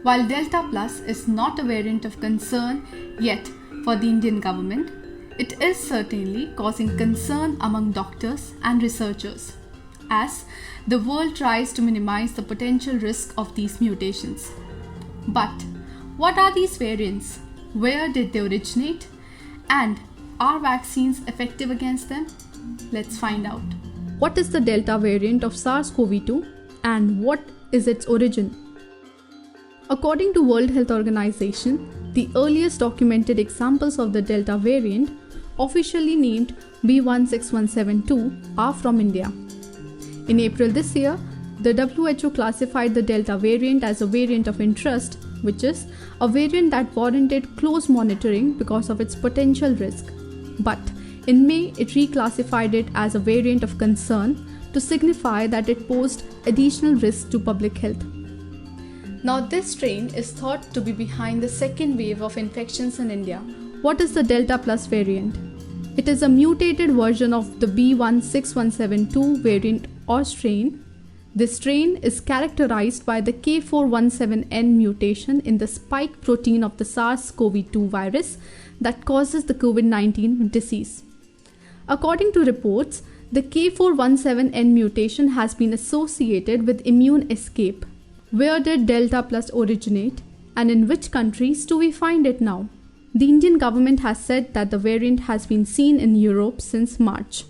While Delta Plus is not a variant of concern yet for the Indian government, it is certainly causing concern among doctors and researchers, as the world tries to minimize the potential risk of these mutations. But what are these variants? Where did they originate? And are vaccines effective against them? Let's find out. What is the Delta variant of SARS-CoV-2 and what is its origin? According to World Health Organization, the earliest documented examples of the Delta variant, officially named B.1.617.2, are from India. In April this year, the WHO classified the Delta variant as a variant of interest, which is a variant that warranted close monitoring because of its potential risk. But in May, it reclassified it as a variant of concern to signify that it posed additional risk to public health. Now, this strain is thought to be behind the second wave of infections in India. What is the Delta Plus variant? It is a mutated version of the B.1.617.2 variant or strain. This strain is characterized by the K417N mutation in the spike protein of the SARS-CoV-2 virus that causes the COVID-19 disease. According to reports, the K417N mutation has been associated with immune escape. Where did Delta Plus originate, and in which countries do we find it now? The Indian government has said that the variant has been seen in Europe since March.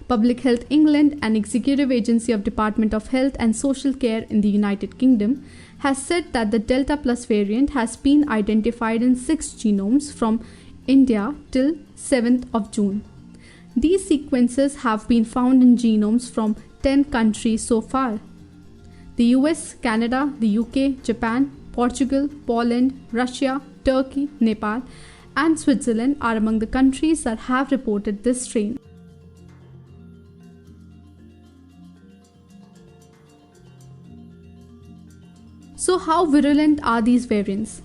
Public Health England, an executive agency of Department of Health and Social Care in the United Kingdom, has said that the Delta Plus variant has been identified in 6 genomes from India till 7th of June. These sequences have been found in genomes from 10 countries so far. The US, Canada, the UK, Japan, Portugal, Poland, Russia, Turkey, Nepal, and Switzerland are among the countries that have reported this strain. So, how virulent are these variants?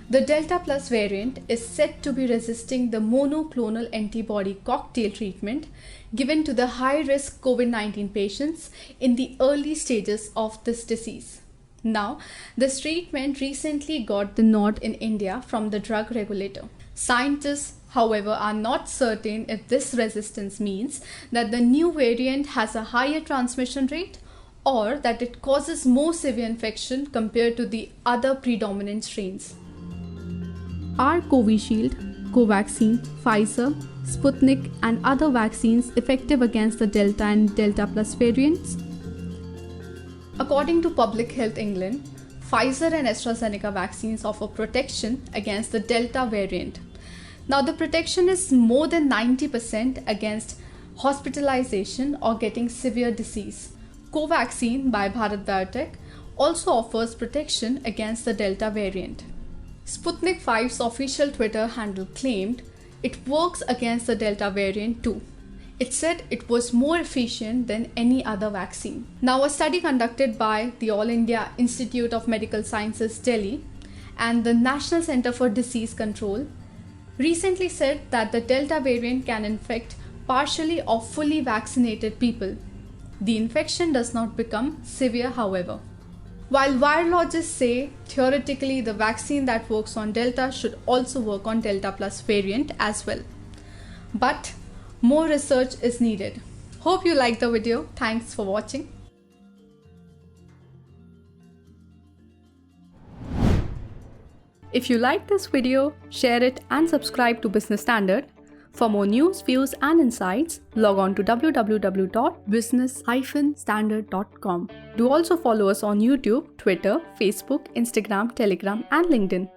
The Delta Plus variant is said to be resisting the monoclonal antibody cocktail treatment given to the high-risk COVID-19 patients in the early stages of this disease. Now, this treatment recently got the nod in India from the drug regulator. Scientists, however, are not certain if this resistance means that the new variant has a higher transmission rate or that it causes more severe infection compared to the other predominant strains. Are Covishield, Covaxin, Pfizer, Sputnik and other vaccines effective against the Delta and Delta Plus variants? According to Public Health England, Pfizer and AstraZeneca vaccines offer protection against the Delta variant. Now, the protection is more than 90% against hospitalization or getting severe disease. Covaxin by Bharat Biotech also offers protection against the Delta variant. Sputnik 5's official Twitter handle claimed it works against the Delta variant too. It said it was more efficient than any other vaccine. Now, a study conducted by the All India Institute of Medical Sciences, Delhi, and the National Center for Disease Control recently said that the Delta variant can infect partially or fully vaccinated people. The infection does not become severe, however. While virologists say theoretically the vaccine that works on Delta should also work on Delta Plus variant as well. But more research is needed. Hope you liked the video. Thanks for watching. If you like this video, share it and subscribe to Business Standard. For more news, views and insights, log on to www.business-standard.com. Do also follow us on YouTube, Twitter, Facebook, Instagram, Telegram and LinkedIn.